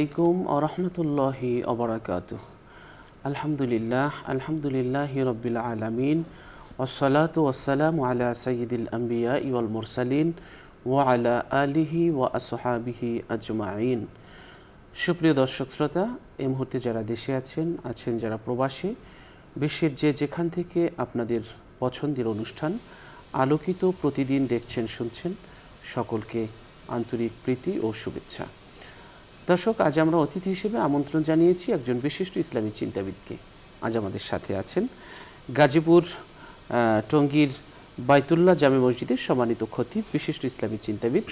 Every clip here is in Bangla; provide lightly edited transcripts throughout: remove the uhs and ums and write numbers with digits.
আলাইকুম ওয়া রাহমাতুল্লাহি ওয়া বারাকাতুহু। আলহামদুলিল্লাহি রাব্বিল আলামিন ওয়াসসালাতু ওয়াসসালামু আলা সাইয়্যিদিল আমবিয়া ওয়াল মুরসালিন ওয়া আলা আলিহি ওয়া আসহাবিহি আজমাইন। সুপ্রিয় দর্শক শ্রোতা, এই মুহূর্তে যারা দেশে আছেন যারা প্রবাসী, বিশ্বের যেখান থেকে আপনাদের পছন্দের অনুষ্ঠান আলোকিত প্রতিদিন দেখছেন শুনছেন, সকলকে আন্তরিক প্রীতি ও শুভেচ্ছা। দর্শক, আজ আমরা অতিথি হিসেবে আমন্ত্রণ জানিয়েছি একজন বিশিষ্ট ইসলামী চিন্তাবিদকে। আজ আমাদের সাথে আছেন গাজীপুর টঙ্গীর বাইতুল্লাহ জামে মসজিদের সম্মানিত খতিব, বিশিষ্ট ইসলামী চিন্তাবিদ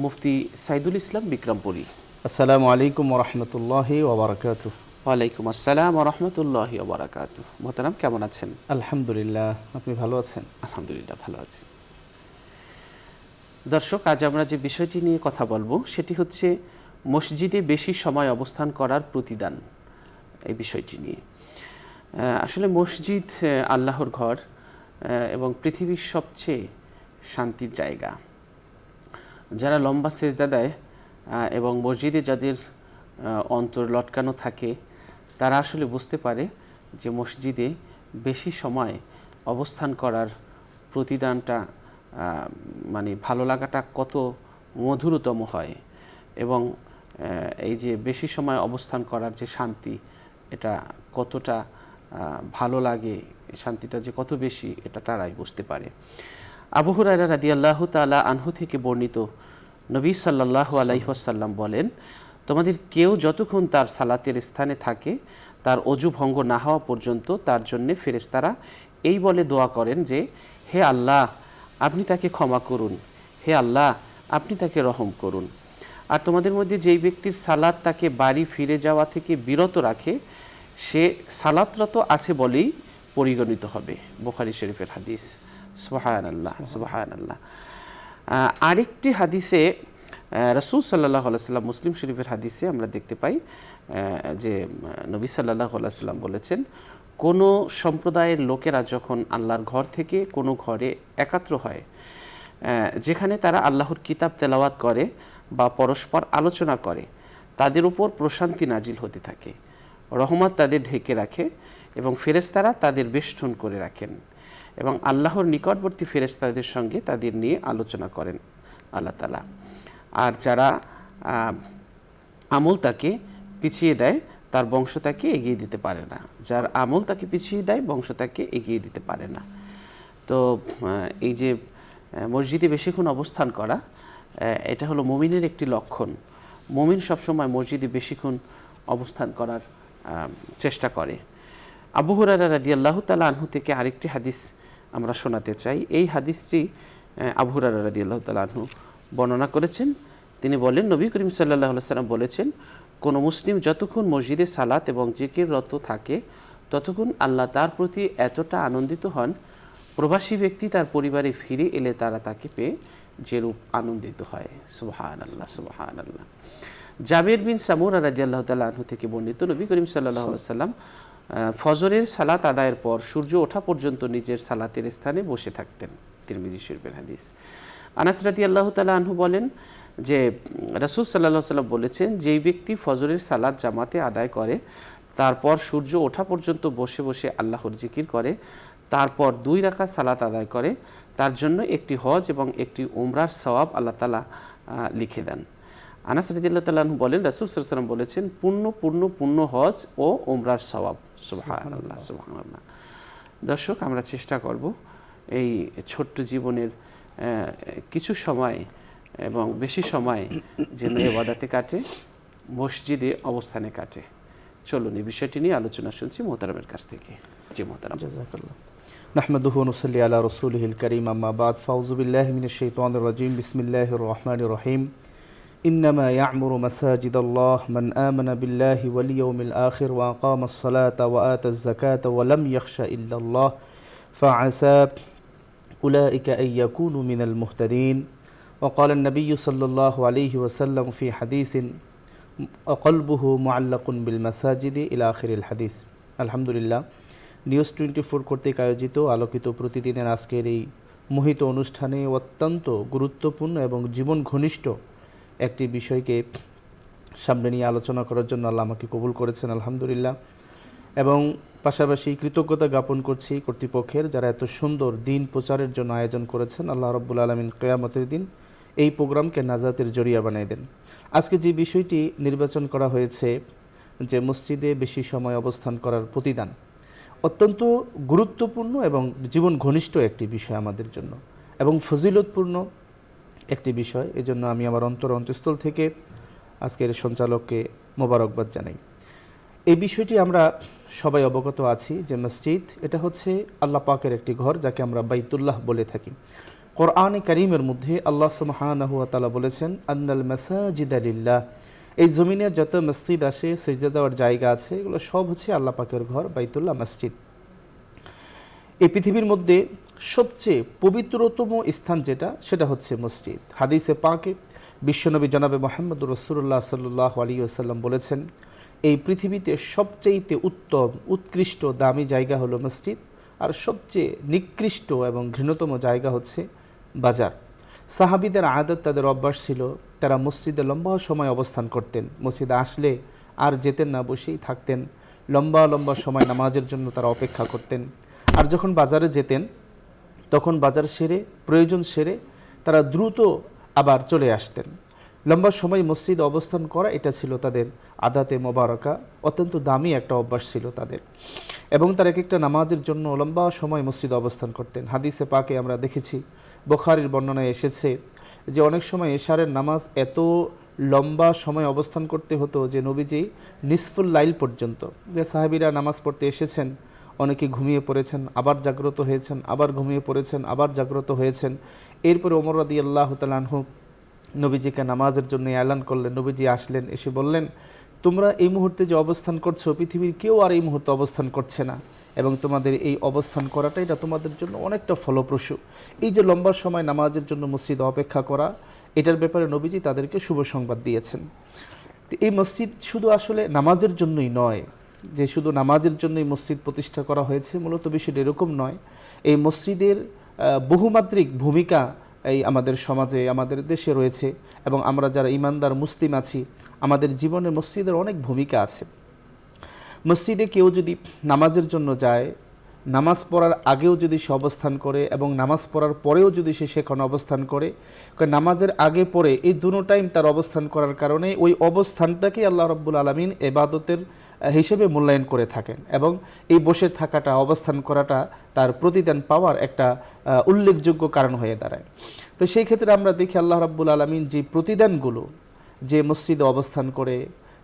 মুফতি সাইদুল ইসলাম বিক্রমপুরী। আসসালামু আলাইকুম ওয়া রাহমাতুল্লাহি ওয়া বারাকাতুহু। ওয়ালাইকুম আসসালাম ওয়া রাহমাতুল্লাহি ওয়া বারাকাতুহু। মোহতারাম, কেমন আছেন? আলহামদুলিল্লাহ, আপনি ভালো আছেন? আলহামদুলিল্লাহ, ভালো আছি। দর্শক, আজ আমরা যে বিষয়টি নিয়ে কথা বলবো সেটি হচ্ছে মসজিদে বেশি সময় অবস্থান করার প্রতিদান। এই বিষয়টি নিয়ে আসলে মসজিদ আল্লাহর ঘর এবং পৃথিবীর সবচেয়ে শান্তির জায়গা। যারা লম্বা সেজদা দেয় এবং মসজিদে যাদের অন্তর লটকানো থাকে, তারা আসলে বুঝতে পারে যে মসজিদে বেশি সময় অবস্থান করার প্রতিদানটা, মানে ভালো লাগাটা কত মধুরতম হয়, এবং এই যে বেশি সময় অবস্থান করার যে শান্তি, এটা কতটা ভালো লাগে, শান্তিটা যে কত বেশি, এটা তারাই বুঝতে পারে। আবু হুরায়রা রাদিয়াল্লাহু তাআলা আনহু থেকে বর্ণিত, নবী সাল্লাল্লাহু আলাইহি ওয়াসাল্লাম বলেন, তোমাদের কেউ যতক্ষণ তার সালাতের স্থানে থাকে তার অজু ভঙ্গ না হওয়া পর্যন্ত তার জন্যে ফেরেশতারা এই বলে দোয়া করেন যে, হে আল্লাহ, আপনি তাকে ক্ষমা করুন, হে আল্লাহ, আপনি তাকে রহম করুন। আর তোমাদের মধ্যে যেই ব্যক্তির সালাত তাকে বাড়ি ফিরে যাওয়া থেকে বিরত রাখে, সে সালাতরত আছে বলেই পরিগণিত হবে। বুখারী শরীফের হাদিস। সুবহানাল্লাহ, সুবহানাল্লাহ। আরেকটি হাদিসে রাসূল সাল্লাল্লাহু আলাইহি ওয়াসাল্লাম, মুসলিম শরীফের হাদিসে আমরা দেখতে পাই যে নবী সাল্লাল্লাহু আলাইহি ওয়াসাল্লাম বলেছেন, কোনো সম্প্রদায়ের লোকেরা যখন আল্লাহর ঘর থেকে কোনো ঘরে একাত্র হয়, যেখানে তারা আল্লাহর কিতাব তেলাওয়াত করে বা পরস্পর আলোচনা করে, তাদের উপর প্রশান্তি নাজিল হতে থাকে, রহমত তাদের ঢেকে রাখে এবং ফেরেশতারা তাদের বেষ্টন করে রাখেন, এবং আল্লাহর নিকটবর্তী ফেরেশতাদের সঙ্গে তাদের নিয়ে আলোচনা করেন আল্লাহ তাআলা। আর যারা আমল তাকে পিছিয়ে দেয়, তার বংশ তাকে এগিয়ে দিতে পারে না। যার আমল তাকে পিছিয়ে দেয়, বংশ তাকে এগিয়ে দিতে পারে না। তো এই যে মসজিদে বেশিক্ষণ অবস্থান করা, এটা হলো মুমিনের একটি লক্ষণ। মুমিন সবসময় মসজিদে বেশিক্ষণ অবস্থান করার চেষ্টা করে। আবু হুরায়রা রাদিয়াল্লাহু তাআলা আনহু থেকে আরেকটি হাদিস আমরা শোনাতে চাই। এই হাদিসটি আবু হুরায়রা রাদিয়াল্লাহু তাআলা আনহু বর্ণনা করেছেন। তিনি বলেন, নবী করিম সাল্লাল্লাহু আলাইহি ওয়াসাল্লাম বলেছেন, কোনো মুসলিম যতক্ষণ মসজিদে সালাত এবং জিকিররত থাকে ততক্ষণ আল্লাহ তার প্রতি এতটা আনন্দিত হন, প্রবাসী ব্যক্তি তার পরিবারে ফিরে এলে তারা তাকে পেয়ে যেরূপ আনন্দিত হয়। সুবহানাল্লাহ, সুবহানাল্লাহ। জাবের বিন সামুরা রাদিয়াল্লাহু তাআলা আনহু থেকে বর্ণিত, নবী করিম সাল্লাল্লাহু আলাইহি ওয়াসাল্লাম ফজরের সালাত আদায়ের পর সূর্য ওঠা পর্যন্ত নিজের সালাতের স্থানে বসে থাকতেন। তিরমিজি শরীফের হাদিস। আনাস রাদিয়াল্লাহু তাআলা আনহু বলেন যে, রাসূল সাল্লাল্লাহু আলাইহি ওয়াসাল্লাম বলেছেন, যেই ব্যক্তি ফজরের সালাত জামাতে আদায় করে, তারপর সূর্য ওঠা পর্যন্ত বসে বসে আল্লাহর জিকির করে, তারপর 2 রাকাত সালাত আদায় করে, তার জন্য একটি হজ এবং একটি উমরার সওয়াব আল্লাহ তাআলা লিখে দেন। আনাস রাদিয়াল্লাহু তাআলা আনহু বলেন, রাসূল সাল্লাল্লাহু আলাইহি ওয়াসাল্লাম বলেছেন, পূর্ণ হজ ও উমরার সওয়াব। সুবহানাল্লাহ, সুবহানাল্লাহ। দর্শক, আমরা চেষ্টা করব এই ছোট্ট জীবনের কিছু সময় এবং বেশি সময় যেন ইবাদতে কাটে, মসজিদে অবস্থানে কাটে। চলুন এই বিষয়টি নিয়ে আলোচনা শুনছি মোহতারামের কাছ থেকে। জি মোহতারাম। জাযাকাল্লাহ। নাহমাদুহু ওয়া নুসাল্লি আলা রাসূলিহিল কারীম, আম্মা বাদ। ফাউযু বিল্লাহি মিনাশ শাইতানির রাজীম। বিসমিল্লাহির রহমানির রহিম। ইন্নামা ইয়া'মুরু মাসাজিদাল্লাহ মান আমানা বিল্লাহি ওয়াল ইয়াউমিল আখির ওয়া আকামাস সালাতা ওয়া আতাজ যাকাতা ওয়া লাম ইয়াখশা ইল্লাল্লাহ ফাআসা উলাইকা আন ইয়াকুনু মিনাল মুহতাদিন। وقال النبي صلى الله عليه وسلم في حديث قلبه معلق بالمساجد إلى آخر الحديث। আলহামদুলিল্লাহ, নিউজ 24 কর্তৃক আয়োজিত আলোকিত প্রতিদিনের আজকের এই মোহিত অনুষ্ঠানে অত্যন্ত গুরুত্বপূর্ণ এবং জীবন ঘনিষ্ঠ একটি বিষয়কে সামনে নিয়ে আলোচনা করার জন্য আল্লাহ আমাকে কবুল করেছেন, আলহামদুলিল্লাহ। এবং পাশাপাশি কৃতজ্ঞতা জ্ঞাপন করছি কর্তৃপক্ষের, যারা এত সুন্দর দিন প্রচারের জন্য আয়োজন করেছেন। আল্লাহ রাব্বুল আলামিন কিয়ামতের দিন এই প্রোগ্রামকে নাজাতের জরিয়া বানিয়ে দেন। আজকে যে বিষয়টি নির্বাচন করা হয়েছে, যে মসজিদে বেশি সময় অবস্থান করার প্রতিদান, অত্যন্ত গুরুত্বপূর্ণ এবং জীবন ঘনিষ্ঠ একটি বিষয় আমাদের জন্য, এবং ফজিলতপূর্ণ একটি বিষয়। এজন্য আমি আমার অন্তঃস্থল থেকে আজকের সঞ্চালককে মোবারকবাদ জানাই। এই বিষয়টি আমরা সবাই অবগত আছি যে মসজিদ এটা হচ্ছে আল্লাহ পাকের একটি ঘর, যাকে আমরা বাইতুল্লাহ বলে থাকি। কোরআনে কারীমের মধ্যে আল্লাহ সুবহানাহু ওয়া তাআলা বলেছেন, আন্নাল মাসাজিদা লিল্লাহ, এই জমিনে যত মসজিদ আছে, সিজদা দেওয়ার জায়গা আছে, এগুলো সব হচ্ছে আল্লাহ পাকের ঘর, বাইতুল্লাহ মসজিদ। এই পৃথিবীর মধ্যে সবচেয়ে পবিত্রতম স্থান যেটা, সেটা হচ্ছে মসজিদ। হাদিসে পাকে বিশ্বনবী জনাবে মুহাম্মদুর রাসূলুল্লাহ সাল্লাল্লাহু আলাইহি ওয়াসাল্লাম বলেছেন, এই পৃথিবীতে সবচেয়ে উত্তম, উৎকৃষ্ট, দামি জায়গা হলো মসজিদ, আর সবচেয়ে নিকৃষ্ট এবং ঘৃণতম জায়গা হচ্ছে বাজার। সাহাবীদের আদত, তাদের অভ্যাস ছিল, তারা মসজিদে লম্বা সময় অবস্থান করতেন। মসজিদে আসলে আর যেতেন না, বসেই থাকতেন, লম্বা লম্বা সময় নামাজের জন্য তারা অপেক্ষা করতেন। আর যখন বাজারে যেতেন, তখন বাজার সেরে, প্রয়োজন সেরে তারা দ্রুত আবার চলে আসতেন। লম্বা সময় মসজিদে অবস্থান করা, এটা ছিল তাদের আদাতে মোবারকা, অত্যন্ত দামি একটা অভ্যাস ছিল তাদের। এবং তারা এক একটা নামাজের জন্য লম্বা সময় মসজিদে অবস্থান করতেন। হাদিসে পাকে আমরা দেখেছি, বুখারীর বর্ণনায় এসেছে যে অনেক সময় এশারের নামাজ এত লম্বা সময় অবস্থান করতে হতো যে নবীজি নিসফুল লাইল পর্যন্ত, যে সাহাবীরা নামাজ পড়তে এসেছেন, অনেকে ঘুমিয়ে পড়েছেন, আবার জাগ্রত হয়েছেন, আবার ঘুমিয়ে পড়েছেন, আবার জাগ্রত হয়েছেন। এরপরে ওমর রাদিয়াল্লাহু তাআলা আনহু নবীজিকে নামাজের জন্য এলান করলেন। নবীজি আসলেন, এসে বললেন, তোমরা এই মুহূর্তে যে অবস্থান করছো, পৃথিবীর কেউ আর এই মুহূর্তে অবস্থান করছে না, এবং তোমাদের এই অবস্থান করাটা এটা তোমাদের জন্য অনেকটা ফলপ্রসূ। এই যে লম্বা সময় নামাজের জন্য মসজিদে অপেক্ষা করা, এটার ব্যাপারে নবীজি তাদেরকে শুভ সংবাদ দিয়েছেন। এই মসজিদ শুধু আসলে নামাজের জন্যই নয়, যে শুধু নামাজের জন্যই মসজিদ প্রতিষ্ঠা করা হয়েছে, মূলত বিষয়টা এরকম নয়। এই মসজিদের বহুমাত্রিক ভূমিকা এই আমাদের সমাজে, আমাদের দেশে রয়েছে, এবং আমরা যারা ইমানদার মুসলিম আছি, আমাদের জীবনে মসজিদের অনেক ভূমিকা আছে। মসজিদে কেউ যদি নামাজের জন্য যায়, নামাজ পড়ার আগেও যদি সে অবস্থান করে এবং নামাজ পড়ার পরেও যদি সে সেখানে অবস্থান করে, নামাজের আগে পরে এই দুটো টাইম তার অবস্থান করার কারণে ওই অবস্থানটাকে আল্লাহ রাব্বুল আলামিন ইবাদতের হিসেবে মূল্যায়ন করে থাকেন, এবং এই বসে থাকাটা, অবস্থান করাটা তার প্রতিদান পাওয়ার একটা উল্লেখযোগ্য কারণ হয়ে দাঁড়ায়। তো সেই ক্ষেত্রে আমরা দেখি আল্লাহ রাব্বুল আলামিন যে প্রতিদানগুলো, যে মসজিদে অবস্থান করে,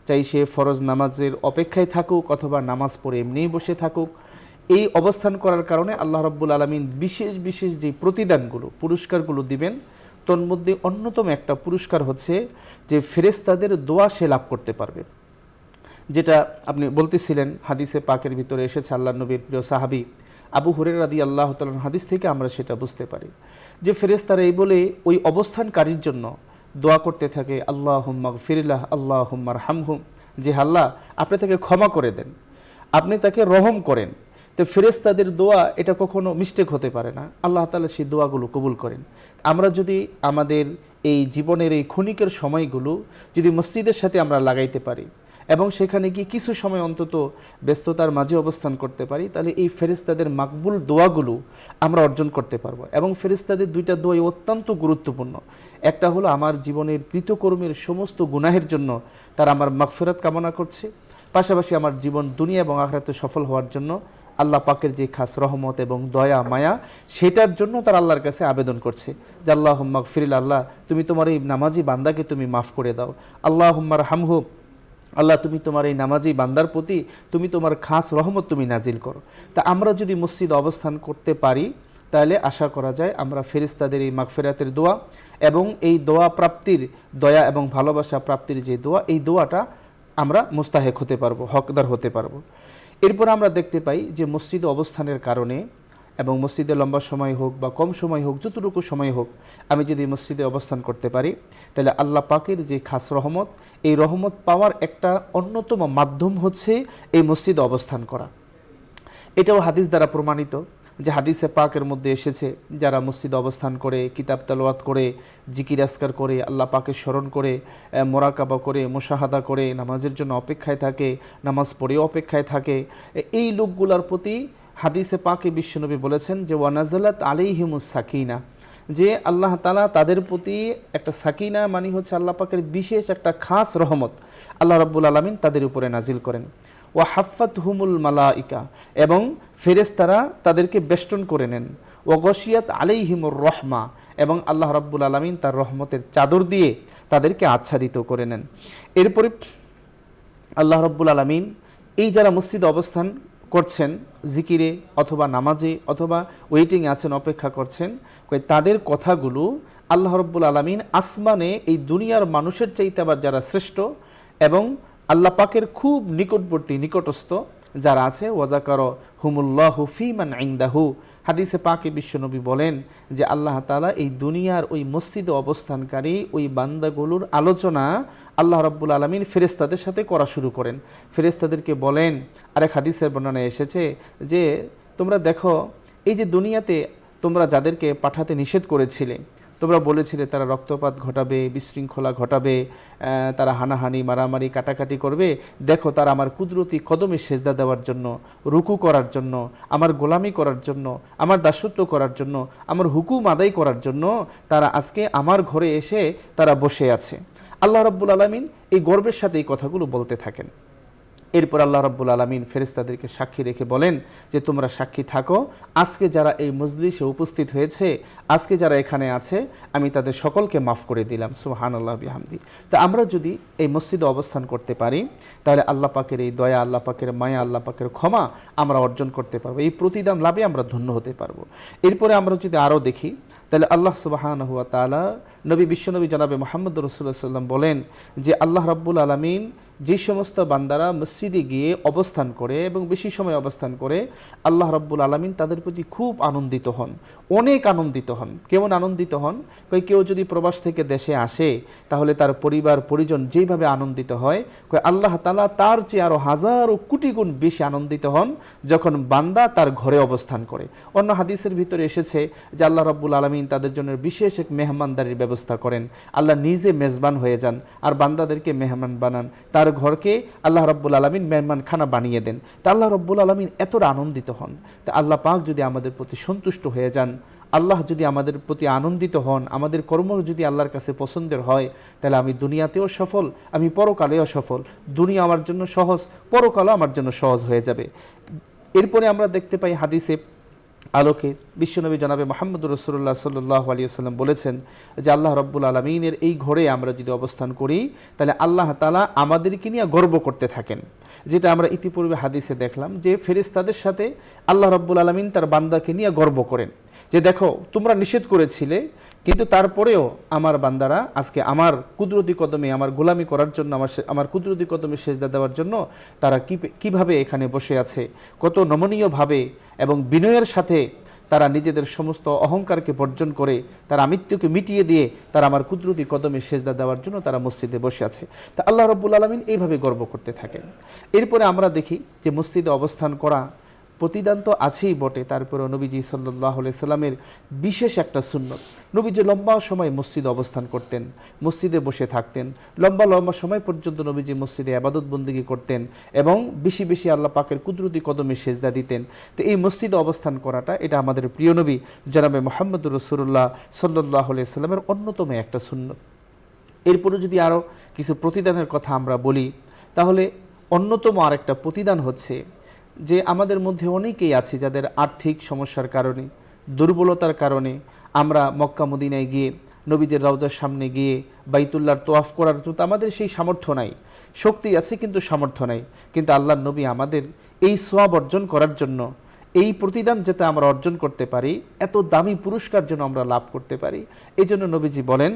চাই সে ফরজ নামাজের অপেক্ষায় থাকুক অথবা নামাজ পড়ে এমনিই বসে থাকুক, এই অবস্থান করার কারণে আল্লাহ রাব্বুল আলামিন বিশেষ বিশেষ যে প্রতিদানগুলো, পুরস্কারগুলো দিবেন, তোর মধ্যে অন্যতম একটা পুরস্কার হচ্ছে যে ফেরেশতাদের দোয়া সে লাভ করতে পারবে। যেটা আপনি বলতেছিলেন, হাদিসে পাকের ভিতরে এসেছে, আল্লাহর নবীর প্রিয় সাহাবী আবু হুরায়রা রাদিয়াল্লাহু তাআলা হাদিস থেকে আমরা সেটা বুঝতে পারি যে ফেরেশতারা এই বলে ওই অবস্থানকারীর জন্য দোয়া করতে থাকে, আল্লাহুম্মা গফিরলাহ আল্লাহুম্মা আরহামহু, যে আল্লাহ আপনি তাকে ক্ষমা করে দেন, আপনি তাকে রহম করেন। তো ফেরেশতাদের দোয়া এটা কখনো মিস্টেক হতে পারে না, আল্লাহ তাআলা সেই দোয়াগুলো কবুল করেন। আমরা যদি আমাদের এই জীবনের এই ক্ষণিকের সময়গুলো যদি মসজিদের সাথে আমরা লাগাইতে পারি এবং সেখানে গিয়ে কিছু সময় অন্তত ব্যস্ততার মাঝে অবস্থান করতে পারি, তাহলে এই ফেরেশতাদের মাকবুল দোয়াগুলো আমরা অর্জন করতে পারবো। এবং ফেরেশতাদের দুইটা দোয়াই অত্যন্ত গুরুত্বপূর্ণ। একটা হলো আমার জীবনের কৃতকর্মের সমস্ত গুনাহের জন্য তারা আমার মাগফিরাত কামনা করছে, পাশাপাশি আমার জীবন দুনিয়া এবং আখিরাতে সফল হওয়ার জন্য আল্লাহ পাকের যে খাস রহমত এবং দয়া মায়া, সেটার জন্য তারা আল্লাহর কাছে আবেদন করছে যে আল্লাহুম্মা গফিরলাহ, আল্লাহ তুমি তোমার এই নামাজি বান্দাকে তুমি মাফ করে দাও, আল্লাহুম্মা আরহামহু, আল্লাহ তুমি তোমার এই নামাজি বান্দার প্রতি তুমি তোমার খাস রহমত তুমি নাজিল করো। তা আমরা যদি মসজিদ অবস্থান করতে পারি, তাহলে আশা করা যায় আমরা ফেরেশতাদের এই মাগফিরাতের দোয়া এবং এই দোয়া প্রাপ্তির, দয়া এবং ভালোবাসা প্রাপ্তির যে দোয়া, এই দোয়াটা আমরা মুস্তাহেক হতে পারবো, হকদার হতে পারবো। এরপর আমরা দেখতে পাই যে মসজিদে অবস্থানের কারণে এবং মসজিদে লম্বা সময় হোক বা কম সময় হোক, যতটুকু সময় হোক, আমি যদি মসজিদে অবস্থান করতে পারি, তাহলে আল্লাহ পাকের যে খাস রহমত, এই রহমত পাওয়ার একটা অন্যতম মাধ্যম হচ্ছে এই মসজিদে অবস্থান করা। এটাও হাদিস দ্বারা প্রমাণিত। যে হাদিসে পাকের মধ্যে এসেছে যারা মসজিদে অবস্থান করে, কিতাব তেলাওয়াত করে, জিকির আজকার করে, আল্লাহ পাকের স্মরণ করে, মোরাকাবা করে, মুশাহাদা করে, নামাজের জন্য অপেক্ষায় থাকে, নামাজ পড়েও অপেক্ষায় থাকে, এই লোকগুলোর প্রতি হাদিসে পাকে বিশ্বনবী বলেছেন যে ওয়ানাজালাত আলাইহিমুস সাকিনা, যে আল্লাহ তাআলা তাদের প্রতি একটা সাকিনা মানে হচ্ছে আল্লাহ পাকের বিশেষ একটা খাস রহমত আল্লাহ রাব্বুল আলামিন তাদের উপরে নাজিল করেন। ওয়া হাফাতহুমুল মালাইকা, এবং ফেরেশতারা তাদেরকে বেষ্টন করে নেন। ওয়া গশিয়াত আলাইহিমুর রহমা, এবং আল্লাহ রাব্বুল আলামিন তার রহমতের চাদর দিয়ে তাদেরকে আচ্ছাদিত করে নেন। এরপরে আল্লাহ রাব্বুল আলামিন এই যারা মসজিদে অবস্থান করছেন জিকিরে অথবা নামাজে অথবা ওয়েটিংয়ে আছেন, অপেক্ষা করছেন, তাদের কথাগুলো আল্লাহ রাব্বুল আলামিন আসমানে এই দুনিয়ার মানুষের চাইতে আবার যারা শ্রেষ্ঠ এবং আল্লাহ পাকের খুব নিকটবর্তী নিকটস্থ যারা আছে, ওয়াজাকার হুমুল্লাহু ফিমান ইনদাহু, হাদিসে পাকে বিশ্বনবী বলেন যে আল্লাহ তাআলা এই দুনিয়ার ওই মসজিদে অবস্থানকারী ওই বান্দাগুলোর আলোচনা আল্লাহ রাব্বুল আলামিন ফেরেশতাদের সাথে করা শুরু করেন। ফেরেশতাদেরকে বলেন, আরেক হাদিসের বর্ণনায় এসেছে যে তোমরা দেখো এই যে দুনিয়াতে তোমরা যাদেরকে পাঠাতে নিষেধ করেছিলে, তোমরা বলেছিলে তারা রক্তপাত ঘটাবে, বিশৃঙ্খলা ঘটাবে, তারা হানাহানি মারামারি কাটাকাটি করবে, দেখো তারা আমার কুদরতি কদমে সেজদা দেওয়ার জন্য, রুকু করার জন্য, আমার গোলামি করার জন্য, আমার দাসত্ব করার জন্য, আমার হুকুম আদায় করার জন্য তারা আজকে আমার ঘরে এসে তারা বসে আছে। আল্লাহ রাব্বুল আলামিন এই গর্বের সাথে এই কথাগুলো বলতে থাকেন। এরপর আল্লাহ রাব্বুল আলামিন ফেরেশতাদেরকে সাক্ষী রেখে বলেন যে তোমরা সাক্ষী থাকো, আজকে যারা এই মজলিসে উপস্থিত হয়েছে, আজকে যারা এখানে আছে, আমি তাদের সকলকে মাফ করে দিলাম। সুবহানাল্লাহ বিহামদি। তো আমরা যদি এই মসজিদে অবস্থান করতে পারি তাহলে আল্লাহ পাকের এই দয়া, আল্লাহ পাকের মায়া, আল্লাহ পাকের ক্ষমা আমরা অর্জন করতে পারবো, এই প্রতিদান লাভে আমরা ধন্য হতে পারবো। এরপরে আমরা যদি আরও দেখি তাহলে আল্লাহ সুবহানাহু ওয়া তাআলা বিশ্বনবী জনাবে মুহাম্মদ রাসূলুল্লাহ সাল্লাল্লাহু আলাইহি ওয়াসাল্লাম বলেন যে আল্লাহ রাব্বুল আলামিন যে সমস্ত বান্দারা মসজিদে গিয়ে অবস্থান করে এবং বেশি সময় অবস্থান করে, আল্লাহ রাব্বুল আলামিন তাদের প্রতি খুব আনন্দিত হন, অনেক আনন্দিত হন। কেমন আনন্দিত হন? কেউ যদি প্রবাস থেকে দেশে আসে তাহলে তার পরিবার পরিজন যেভাবে আনন্দিত হয়, আল্লাহ তাআলা তার চেয়ে আরও হাজার ও কোটি গুণ বেশি আনন্দিত হন যখন বান্দা তার ঘরে অবস্থান করে। অন্য হাদিসের ভিতরে এসেছে যে আল্লাহ রাব্বুল আলামিন তাদের জন্য বিশেষ এক মেহমানদারির ব্যবস্থা করেন, আল্লাহ নিজে মেজবান হয়ে যান আর বান্দাদেরকে মেহমান বানান, তার ঘরকে আল্লাহ রাব্বুল আলামিন মেহমান খানা বানিয়ে দেন। তা আল্লাহ রাব্বুল আলামিন এতটা আনন্দিত হন। তা আল্লাহ পাক যদি আমাদের প্রতি সন্তুষ্ট হয়ে যান, আল্লাহ যদি আমাদের প্রতি আনন্দিত হন, আমাদের কর্ম যদি আল্লাহর কাছে পছন্দের হয়, তাহলে আমি দুনিয়াতেও সফল, আমি পরকালেও সফল। দুনিয়া আমার জন্য সহজ, পরকালও আমার জন্য সহজ হয়ে যাবে। এরপরে আমরা দেখতে পাই হাদিসে আলোকে বিশ্বনবী জনাবে মুহাম্মদুর রাসূলুল্লাহ সাল্লাল্লাহু আলাইহি ওয়াসাল্লাম বলেছেন যে আল্লাহ রাব্বুল আলামিনের এই ঘরে আমরা যদি অবস্থান করি তাহলে আল্লাহ তাআলা আমাদেরকে নিয়ে গর্ব করতে থাকেন। যেটা আমরা ইতিপূর্বে হাদিসে দেখলাম যে ফেরেশতাদের সাথে আল্লাহ রাব্বুল আলামিন তার বান্দাকে নিয়ে গর্ব করেন যে দেখো তোমরা নিষেধ করেছিলে, কিন্তু তারপরেও আমার বান্দারা আজকে আমার কুদরতি কদমে আমার গোলামি করার জন্য, আমার কুদরতি কদমে সেজদা দেওয়ার জন্য তারা কিভাবে এখানে বসে আছে, কত নমনীয়ভাবে এবং বিনয়ের সাথে তারা নিজেদের সমস্ত অহংকারকে বর্জন করে, তারা আমৃত্যুকে মিটিয়ে দিয়ে তারা আমার কুদরতি কদমে সেজদা দেওয়ার জন্য তারা মসজিদে বসে আছে। তা আল্লাহ রাব্বুল আলামিন এইভাবে গর্ব করতে থাকেন। এরপরে আমরা দেখি যে মসজিদে অবস্থান করা প্রতিদান তো আছেই বটে, তারপরেও নবীজি সাল্লাল্লাহু আলাইহি সাল্লামের বিশেষ একটা সুন্নত, নবীজি লম্বা সময় মসজিদে অবস্থান করতেন, মসজিদে বসে থাকতেন, লম্বা লম্বা সময় পর্যন্ত নবীজি মসজিদে ইবাদত বন্দেগী করতেন এবং বেশি বেশি আল্লাহ পাকের কুদরতি কদমে সেজদা দিতেন। তো এই মসজিদে অবস্থান করাটা এটা আমাদের প্রিয় নবী জনাবে মুহাম্মদুর রাসূলুল্লাহ সাল্লাল্লাহু আলাইহি সাল্লামের অন্যতম একটা সুন্নত। এরপরে যদি আরও কিছু প্রতিদানের কথা আমরা বলি তাহলে অন্যতম আরেকটা প্রতিদান হচ্ছে যে আমাদের মধ্যে অনেকেই আছে যাদের আর্থিক সমস্যার কারণে, দুর্বলতার কারণে আমরা মক্কা মদিনায় গিয়ে নবীদের রওজার সামনে গিয়ে বাইতুল্লাহর তোয়াফ করার জন্য আমাদের সেই সামর্থ্য নাই, শক্তি আছে কিন্তু সামর্থ্য নাই। কিন্তু আল্লাহর নবী আমাদের এই সওয়াব অর্জন করার জন্য, এই প্রতিদান যাতে আমরা অর্জন করতে পারি, এত দামি পুরস্কার যেন আমরা লাভ করতে পারি, এই জন্য নবীজি বলেন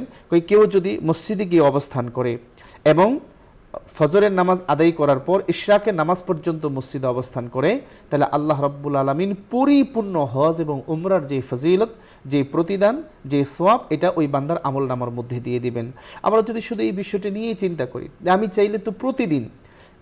কেউ যদি মসজিদে গিয়ে অবস্থান করে এবং ফজরের নামাজ আদায় করার পর ইশরাকের নামাজ পর্যন্ত মসজিদে অবস্থান করে, তাহলে আল্লাহ রাব্বুল আলামিন পরিপূর্ণ হজ এবং উমরার যে ফজিলত, যে প্রতিদান, যে সওয়াব, এটা ওই বান্দার আমলনামার মধ্যে দিয়ে দিবেন। আমরা যদি শুধু এই বিষয়টি নিয়েই চিন্তা করি যে আমি চাইলে তো প্রতিদিন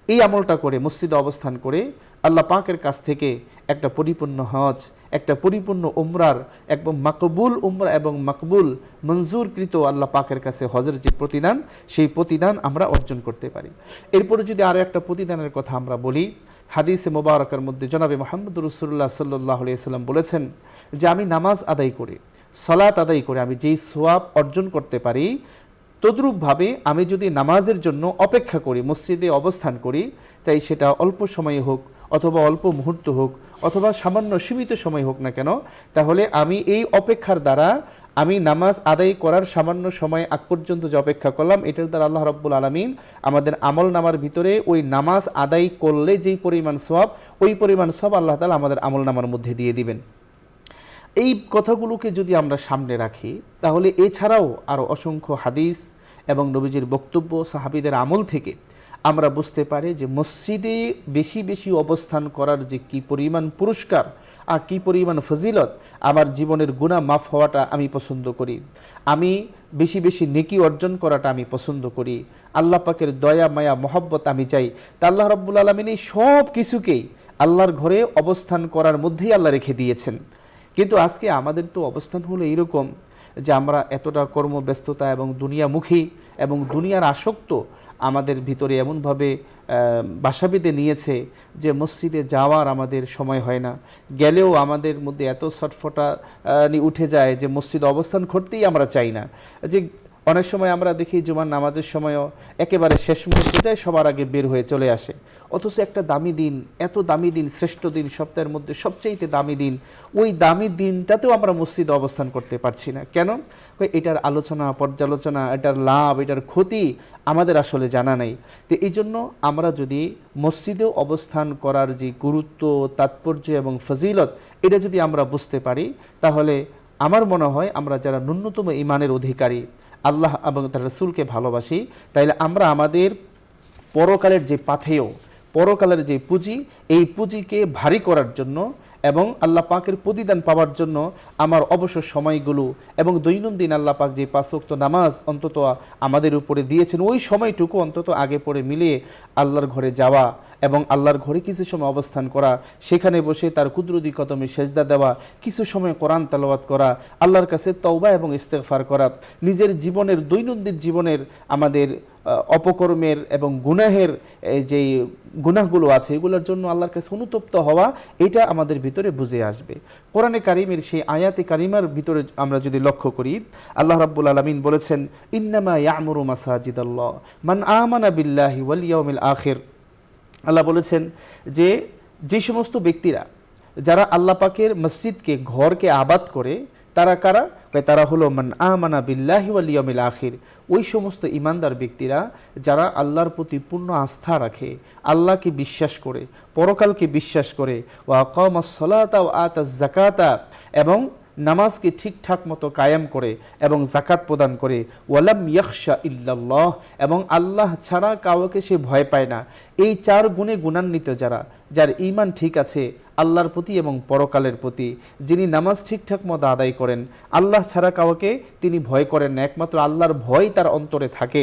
এই আমলটা করে মসজিদে অবস্থান করে আল্লাহ পাকের কাছ থেকে একটা পরিপূর্ণ হজ, একটা পরিপূর্ণ উমরার এবং মাকবুল উমরা এবং মাকবুল মঞ্জুরকৃত আল্লাহ পাকের কাছে হজের যে প্রতিদান, সেই প্রতিদান আমরা অর্জন করতে পারি। এরপরে যদি আরও একটা প্রতিদানের কথা আমরা বলি, হাদিসে মোবারকের মধ্যে জনাবে মুহাম্মদ রাসূলুল্লাহ সাল্লাল্লাহু আলাইহি সাল্লাম বলেছেন যে আমি নামাজ আদায় করে, সালাত আদায় করে আমি যেই সওয়াব অর্জন করতে পারি, তদ্রূপভাবে আমি যদি নামাজের জন্য অপেক্ষা করি, মসজিদে অবস্থান করি, চাই সেটা অল্প সময় হোক অথবা অল্প মুহূর্ত হোক অথবা সামান্য সীমিত সময় হোক না কেন, তাহলে আমি এই অপেক্ষার দ্বারা আমি নামাজ আদায় করার সামান্য সময় আগ পর্যন্ত যে অপেক্ষা করলাম, এটার দ্বারা আল্লাহ রাব্বুল আলামিন আমাদের আমল নামার ভিতরে ওই নামাজ আদায় করলে যেই পরিমাণ সওয়াব, ওই পরিমাণ সওয়াব আল্লাহ তাআলা আমাদের আমল নামার মধ্যে দিয়ে দিবেন। এই কথাগুলোকে যদি আমরা সামনে রাখি, তাহলে এছাড়াও আরও অসংখ্য হাদিস এবং নবীজির বক্তব্য, সাহাবীদের আমল থেকে আমরা বুঝতে পারি যে মসজিদে বেশি বেশি অবস্থান করার যে কি পরিমাণ পুরস্কার আর কি পরিমাণ ফজিলত, আমার জীবনের গুনাহ মাফ হওয়াটা আমি পছন্দ করি, আমি বেশি বেশি নেকি অর্জন করাটা আমি পছন্দ করি, আল্লাহ পাকের দয়া মায়া মহব্বত আমি চাই। তা আল্লাহ রাব্বুল আলামিন এই সব কিছুকেই আল্লাহর ঘরে অবস্থান করার মধ্যেই আল্লাহ রেখে দিয়েছেন। কিন্তু আজকে আমাদের তো অবস্থান হলো এরকম যে আমরা এতটা কর্মব্যস্ততা এবং দুনিয়ামুখী এবং দুনিয়ার আসক্ত আমাদের ভিতরে এমনভাবে বাসা বেঁধে নিয়েছে যে মসজিদে যাওয়ার আমাদের সময় হয় না, গেলেও আমাদের মধ্যে এত ছটফটা উঠে যায় যে মসজিদে অবস্থান করতেই আমরা চাই না। যে অনেক সময় আমরা দেখি জুমার নামাজের সময়ও একেবারে শেষ মুহূর্তে যায়, সবার আগে বের হয়ে চলে আসে, অথচ একটা দামি দিন, এত দামি দিন, শ্রেষ্ঠ দিন, সপ্তাহের মধ্যে সবচাইতে দামি দিন, ওই দামি দিনটাতেও আমরা মসজিদে অবস্থান করতে পারছি না। কেন? এটার আলোচনা, পর্যালোচনা, এটার লাভ, এটার ক্ষতি আমাদের আসলে জানা নেই। তো এই জন্য আমরা যদি মসজিদেও অবস্থান করার যে গুরুত্ব, তাৎপর্য এবং ফজিলত, এটা যদি আমরা বুঝতে পারি, তাহলে আমার মনে হয় আমরা যারা ন্যূনতম ঈমানের অধিকারী, আল্লাহ এবং তার রাসূলকে ভালোবাসি, তাইলে আমরা আমাদের পরকালের যে পাথেয়, পরকালের যে পুঁজি, এই পুঁজিকে ভারী করার জন্য এবং আল্লাহ পাকের প্রতিদান পাওয়ার জন্য আমার অবসর সময়গুলো এবং দৈনন্দিন আল্লাহ পাক যে 5 ওয়াক্ত নামাজ অন্তত আমাদের উপরে দিয়েছেন, ওই সময়টুকু অন্তত আগে পরে মিলিয়ে আল্লাহর ঘরে যাওয়া এবং আল্লাহর ঘরে কিছু সময় অবস্থান করা, সেখানে বসে তার কুদরতি কদমে সেজদা দেওয়া, কিছু সময় কোরআন তেলাওয়াত করা, আল্লাহর কাছে তওবা এবং ইস্তেগফার করা, নিজের জীবনের দৈনন্দিন জীবনের আমাদের অপকর্মের এবং গুনাহের যেই গুনাহগুলো আছে এগুলোর জন্য আল্লাহর কাছে অনুতপ্ত হওয়া, এটা আমাদের ভিতরে বুঝে আসবে। কোরআনে কারিমের সেই আয়াতে কারিমার ভিতরে আমরা যদি লক্ষ্য করি, আল্লাহ রাব্বুল আলামিন বলেছেন, ইন্নামা ইয়ামুরু মাসাজিদাল্লাহ মান আমানা বিল্লাহি ওয়াল ইয়াউমিল আখির। আল্লাহ বলেছেন যে যে সমস্ত ব্যক্তিরা যারা আল্লাহ পাকের মসজিদকে, ঘরকে আবাদ করে, তারা কারা? তারা হলো মান আমানা বিল্লাহি ওয়াল ইয়াউমিল আখির, ওই সমস্ত ইমানদার ব্যক্তিরা যারা আল্লাহর প্রতি পূর্ণ আস্থা রাখে, আল্লাহকে বিশ্বাস করে, পরকালকে বিশ্বাস করে, ওয়া আকামাস সালাতা ওয়া আতাজ যাকাতা, এবং নামাজকে ঠিকঠাক মতো কায়েম করে এবং জাকাত প্রদান করে, ওয়ালাম ইয়াখশা ইল্লাল্লাহ, এবং আল্লাহ ছাড়া কাউকে সে ভয় পায় না। এই 4 গুণে গুণান্বিত যারা, যার ঈমান ঠিক আছে আল্লাহর প্রতি এবং পরকালের প্রতি, যিনি নামাজ ঠিকঠাক মতো আদায় করেন, আল্লাহ ছাড়া কাউকে তিনি ভয় করেন না, একমাত্র আল্লাহর ভয় তার অন্তরে থাকে,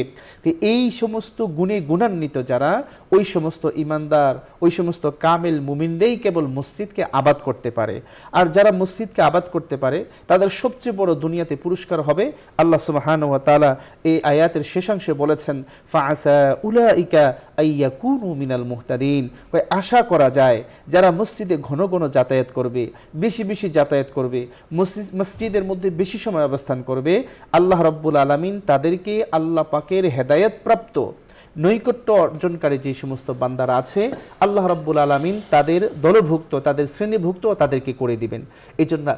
এই সমস্ত গুণে গুণান্বিত যারা, ওই সমস্ত ইমানদার, ওই সমস্ত কামেল মুমিনরাই কেবল মসজিদকে আবাদ করতে পারে। আর যারা মসজিদকে আবাদ করতে পারে তাদের সবচেয়ে বড় দুনিয়াতে পুরস্কার হবে। আল্লাহ সুবহানাহু ওয়া তাআলা এই আয়াতের শেষাংশে বলেছেন, ফাআসা উলাইকা আইয়াকুনু মিনাল মুহতাদিন, আশা করা যায় যারা মসজিদে ঘন ঘন যাতায়াত করবে, বেশি বেশি যাতায়াত করবে, মসজিদের মধ্যে বেশি সময় অবস্থান করবে, আল্লাহ রাব্বুল আলামিন তাদেরকে আল্লাহ পাকের হেদায়েত প্রাপ্ত, নৈকট্য অর্জনকারী যে সমস্ত বান্দারা আছে, আল্লাহ রাব্বুল আলামিন তাদের দলভুক্ত, তাদের শ্রেণীভুক্ত তাদেরকে করে দিবেন। এই জন্য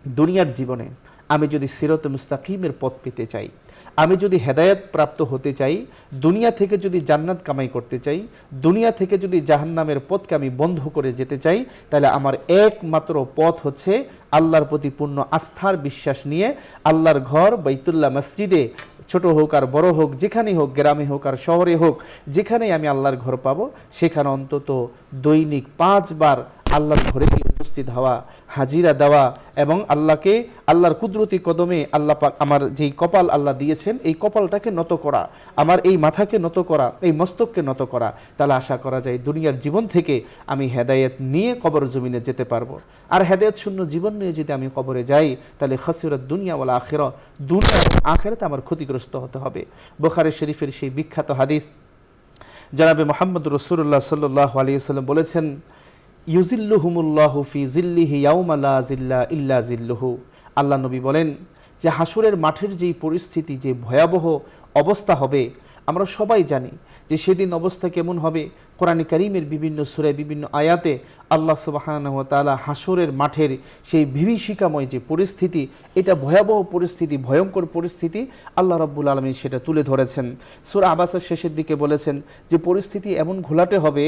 দুনিয়ার জীবনে আমি যদি সিরাতে মুস্তাকিমের পথ পেতে চাই, আমি যদি হেদায়েত প্রাপ্ত হতে চাই, দুনিয়া থেকে যদি জান্নাত কামাই করতে চাই, দুনিয়া থেকে যদি জাহান্নামের পথকে আমি বন্ধ করে যেতে চাই, তাহলে আমার একমাত্র পথ হচ্ছে আল্লাহর প্রতি পূর্ণ আস্থার বিশ্বাস নিয়ে আল্লাহর ঘর বাইতুল্লাহ মসজিদে, ছোট হোক আর বড় হোক, যেখানেই হোক, গ্রামে হোক আর শহরে হোক, যেখানেই আমি আল্লাহর ঘর পাবো, সেখানে অন্তত দৈনিক 5 বার আল্লাহর ঘরে উপস্থিত হওয়া, হাজিরা দেওয়া এবং আল্লাহর কুদরতি কদমে আল্লাহ পাক আমার যেই কপাল আল্লাহ দিয়েছেন এই কপালটাকে নত করা, আমার এই মাথাকে নত করা, এই মস্তককে নত করা, তাহলে আশা করা যায় দুনিয়ার জীবন থেকে আমি হেদায়েত নিয়ে কবর জমিনে যেতে পারবো। আর হেদায়েত শূন্য জীবন নিয়ে যদি আমি কবরে যাই তাহলে খাসিরাত দুনিয়া ওয়াল আখিরা, দুনিয়া এবং আখিরাতে আমার ক্ষতিগ্রস্ত হতে হবে। বুখারী শরীফের সেই বিখ্যাত হাদিস, জনাবে মুহাম্মদ রাসূলুল্লাহ সাল্লাল্লাহু আলাইহি ওয়াসাল্লাম বলেছেন, ইউজিল্লুহুমুল্লাহু ফি জিল্লিহি ইয়াউমা লা জিল্লা ইল্লা জিল্লুহু। আল্লাহ নবী বলেন যে হাসরের মাঠের যেই পরিস্থিতি, যে ভয়াবহ অবস্থা হবে, আমরা সবাই জানি যে সেদিন অবস্থা কেমন হবে। কোরআনে কারীমের বিভিন্ন সূরায় বিভিন্ন আয়াতে আল্লাহ সুবহানাহু ওয়া তাআলা হাসরের মাঠের সেই বিভীষিকাময় যে পরিস্থিতি, এটা ভয়াবহ পরিস্থিতি, ভয়ঙ্কর পরিস্থিতি, আল্লাহ রাব্বুল আলামিন সেটা তুলে ধরেছেন। সূরা আবাসের শেষের দিকে বলেছেন যে পরিস্থিতি এমন ঘোলাটে হবে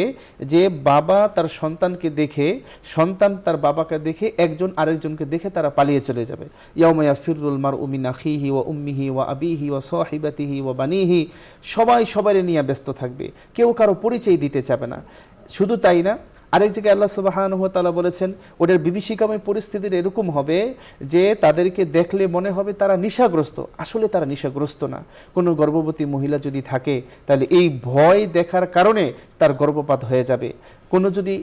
যে বাবা তার সন্তানকে দেখে, সন্তান তার বাবাকে দেখে, একজন আরেকজনকে দেখে তারা পালিয়ে চলে যাবে। ইয়াউমা ইয়াফিরুল মারউ মিন আখিহি ওয়া উম্মিহি ওয়া আবিহি ওয়া সাহিবাতিহি ওয়া বানিহি, সবাই সবারে নিয়ে ব্যস্ত থাকবে, কেউ কারো পরিচয় দিতে চাবে না। শুধু তাই না, আরেক জায়গায় আল্লাহ সুবহানাহু ওয়া তাআলা বলেছেন ওদের বিভীষিকাময় পরিস্থিতির এরকম হবে যে তাদেরকে দেখলে মনে হবে তারা নেশাগ্রস্ত, আসলে তারা নেশাগ্রস্ত না। কোনো গর্ভবতী মহিলা যদি থাকে তাহলে এই ভয় দেখার কারণে তার গর্ভপাত হয়ে যাবে। কোনো যদি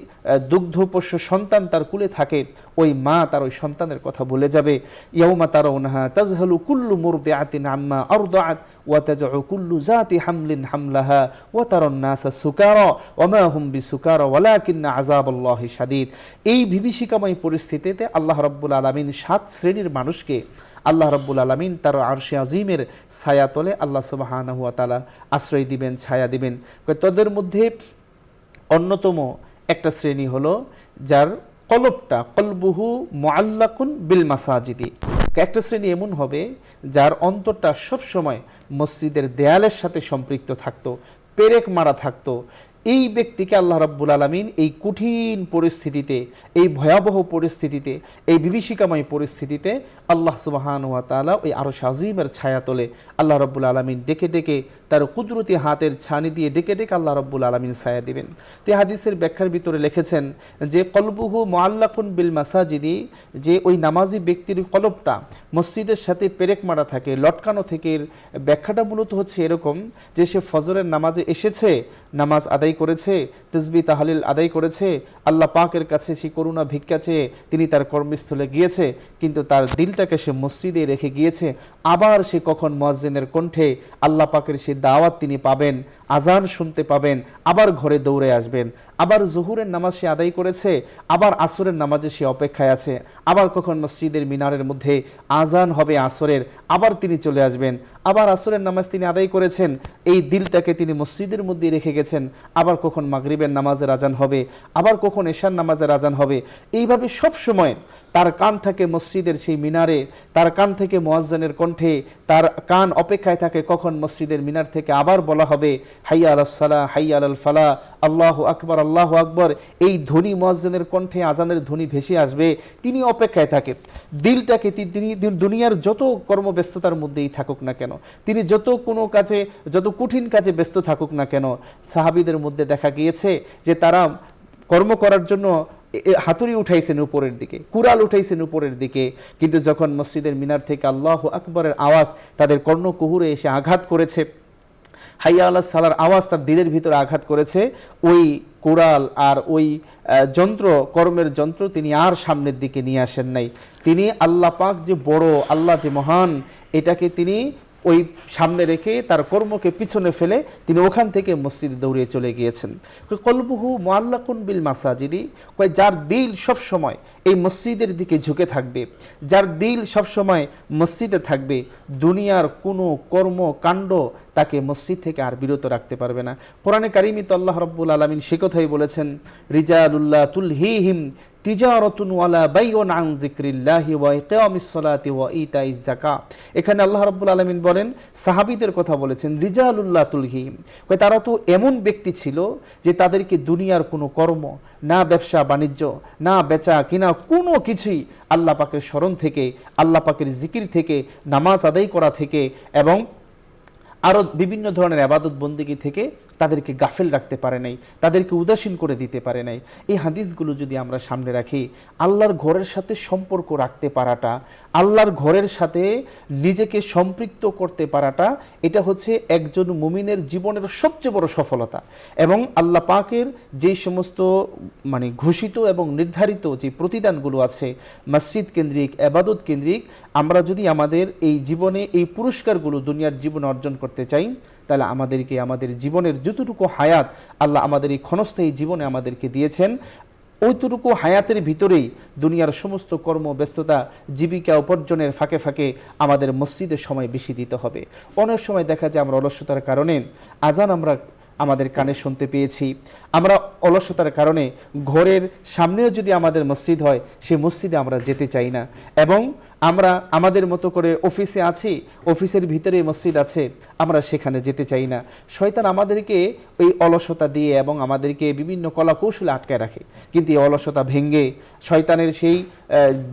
দুগ্ধপোষ্য সন্তান তার কুলে থাকে, ওই মা তার ওই সন্তানের কথা ভুলে যাবে। ইয়াউমা তারাউনাহা তাযহালু কুল্লু মুরদিআতিন আম্মা আরদাআত ওয়া তাযউ কুল্লু যাতি হামলিন হামলাহা ওয়া তারান নাসা সুকারা ওয়া মা হুম বিসুকারা ওয়ালাকিন্না আযাবাল্লাহি শাদীদ। এই বিভীষিকাময় পরিস্থিতিতে আল্লাহ রাব্বুল আলামিন 7 শ্রেণীর মানুষকে আল্লাহ রাব্বুল আলামিন তার আরশে আজিমের ছায়াতলে আল্লাহ সুবহানাহু ওয়া তাআলা আশ্রয় দিবেন, ছায়া দিবেন। তাদের মধ্যে অন্যতম একটা শ্রেণী হলো যার কলবটা কলবুহু মুআল্লাকুন বিল মাসাজিদি। একটা শ্রেণী এমন হবে যার অন্তরটা সবসময় মসজিদের দেয়ালের সাথে সম্পৃক্ত থাকতো, পেরেক মারা থাকতো। এই ব্যক্তিকে আল্লাহ রাব্বুল আলামিন এই কঠিন পরিস্থিতিতে, এই ভয়াবহ পরিস্থিতিতে, এই বিভীষিকাময় পরিস্থিতিতে আল্লাহ সুবহানাহু ওয়া তাআলা ওই আরশ আজিমের ছায়াতলে আল্লাহ রাব্বুল আলামিন ডেকে ডেকে তার কুদরতি হাতের ছানি দিয়ে ডেকে ডেকে আল্লাহ রাব্বুল আলামিন ছায়া দিবেন। তো হাদিসের ব্যাখ্যার ভিতরে লিখেছেন যে কলবুহু মুআল্লাকুন বিল মাসাজিদি, যে ওই নামাজি ব্যক্তির কলবটা মসজিদের সাথে পেরেক মারা থাকে, লটকানো থেকে। ব্যাখ্যাটা মূলত হচ্ছে এরকম যে সে ফজরের নামাজে এসেছে, নামাজ আদায় করেছে, তাসবিহ তাহলিল আদায় করেছে, আল্লাহ পাকের কাছে সে করুণা ভিক্ষা চেয়ে তিনি তার কর্মস্থলে গিয়েছে, কিন্তু তার দিলটাকে সে মসজিদে রেখে গিয়েছে। আবার সে কখন মুয়াজ্জিনের কণ্ঠে আল্লাহ পাকের সেই দাওয়াত তিনি পাবেন, আজান শুনতে পাবেন, আবার ঘরে দৌড়ে আসবেন। আবার জোহরের নামাজ সে আদায় করেছে, আবার আসরের নামাজে সে অপেক্ষায় আছে, আবার কখন মসজিদের মিনারের মধ্যে আজান হবে আসরের, আবার তিনি চলে আসবেন। আবার আসরের নামাজ তিনি আদায় করেছেন, এই দিলটাকে তিনি মসজিদের মধ্যে রেখে গেছেন, আবার কখন মাগরিবের নামাজের আজান হবে, আবার কখন এশার নামাজের আজান হবে। এইভাবে সব সময় তার কান থাকে মসজিদের সেই মিনারে, তার কান থেকে মুয়াজ্জিনের কণ্ঠে, তার কান অপেক্ষায় থাকে কখন মসজিদের মিনার থেকে আবার বলা হবে হাইয়া আলাস সালাহ, হাইয়া আলাল ফালাহ, আল্লাহু আকবার, আল্লাহু আকবার। এই ধ্বনি মুয়াজ্জিনের কণ্ঠে আজানের ধ্বনি ভেসে আসবে, তিনি অপেক্ষায় থাকে। দিলটাকে তিনি দুনিয়ার যত কর্মব্যস্ততার মধ্যেই থাকুক না কেন, তিনি যত কোনো কাজে, যত কঠিন কাজে ব্যস্ত থাকুক না কেন, সাহাবীদের মধ্যে দেখা গিয়েছে যে তারা কর্ম করার জন্য হাতুড়ি উঠাইছেন উপরের দিকে, কুড়াল উঠাইছেন উপরের দিকে, কিন্তু যখন মসজিদের মিনার থেকে আল্লাহু আকবরের আওয়াজ তাদের কর্ণকুহুরে এসে আঘাত করেছে, হাইয়া আলাস সালার আওয়াজ তার দিলের ভিতরে আঘাত করেছে, ওই কুড়াল আর ওই যন্ত্র, কর্মের যন্ত্র তিনি আর সামনের দিকে নিয়ে আসেন নাই। তিনি আল্লাহ পাক যে বড়, আল্লাহ যে মহান, এটাকে তিনি ওই সামনে রেখে তার কর্মকে পিছনে ফেলে তিনি ওখান থেকে মসজিদে দৌড়িয়ে চলে গিয়েছেন। কলবুহু মুআল্লাকুন বিল মাসাজিদি, যার দিল সব সময় এই মসজিদের দিকে ঝুঁকে থাকবে, যার দিল সব সময় মসজিদে থাকবে, দুনিয়ার কোনো কর্মকাণ্ড তাকে মসজিদ থেকে আর বিরত রাখতে পারবে না। কোরআনে কারিমে তো আল্লাহ রাব্বুল আলামিন সে কথাই বলেছেন, রিজালুল্লাহ তুলহিহিম তিজারাতুন ওয়ালা বাইউন আন যিকরিল্লাহি ওয়া ইকামিস সালাতি ওয়া ইতাইজ যাকাত। এখানে আল্লাহ রাব্বুল আলামিন বলেন, সাহাবীদের কথা বলেছেন, রিজালুল্লাহ তুলহিহিম, তারা তো এমন ব্যক্তি ছিল যে তাদেরকে দুনিয়ার কোনো কর্ম, না ব্যবসা বাণিজ্য, না বেচা কিনা, কোনো কিছুই আল্লাহ পাকের স্মরণ থেকে, আল্লাহ পাকের জিকির থেকে, নামাজ আদায় করা থেকে এবং আরও বিভিন্ন ধরনের ইবাদত বন্দেগী থেকে তাদেরকে গাফেল রাখতে পারে নাই, তাদেরকে উদাসীন করে দিতে পারে নাই। এই হাদিসগুলো যদি আমরা সামনে রাখি, আল্লাহর ঘরের সাথে সম্পর্ক রাখতে পারাটা, আল্লাহর ঘরের সাথে নিজেকে সম্পৃক্ত করতে পারাটা, এটা হচ্ছে একজন মুমিনের জীবনের সবচেয়ে বড় সফলতা। এবং আল্লাহ পাকের যেই সমস্ত মানে ঘোষিত এবং নির্ধারিত যে প্রতিদানগুলো আছে মসজিদ কেন্দ্রিক, ইবাদত কেন্দ্রিক, আমরা যদি আমাদের এই জীবনে এই পুরস্কারগুলো দুনিয়ার জীবনে অর্জন করতে চাই, তাহলে আমাদেরকে আমাদের জীবনের যতটুকু হায়াত আল্লাহ আমাদের এই ক্ষণস্থায়ী জীবনে আমাদেরকে দিয়েছেন, ওইটুকু হায়াতের ভিতরেই দুনিয়ার সমস্ত কর্ম ব্যস্ততা, জীবিকা উপার্জনের ফাঁকে ফাঁকে আমাদের মসজিদের সময় বেশি দিতে হবে। অনেক সময় দেখা যায় আমরা অলসতার কারণে আজান আমরা আমাদের কানে শুনতে পেয়েছি, আমরা অলসতার কারণে ঘরের সামনেও যদি আমাদের মসজিদ হয় সেই মসজিদে আমরা যেতে চাই না, এবং আমরা আমাদের মতো করে অফিসে আছি, অফিসের ভিতরে মসজিদ আছে, আমরা সেখানে যেতে চাই না। শয়তান আমাদেরকে ওই অলসতা দিয়ে এবং আমাদেরকে বিভিন্ন কলা কৌশলে আটকায় রাখে, কিন্তু এই অলসতা ভেঙে শয়তানের সেই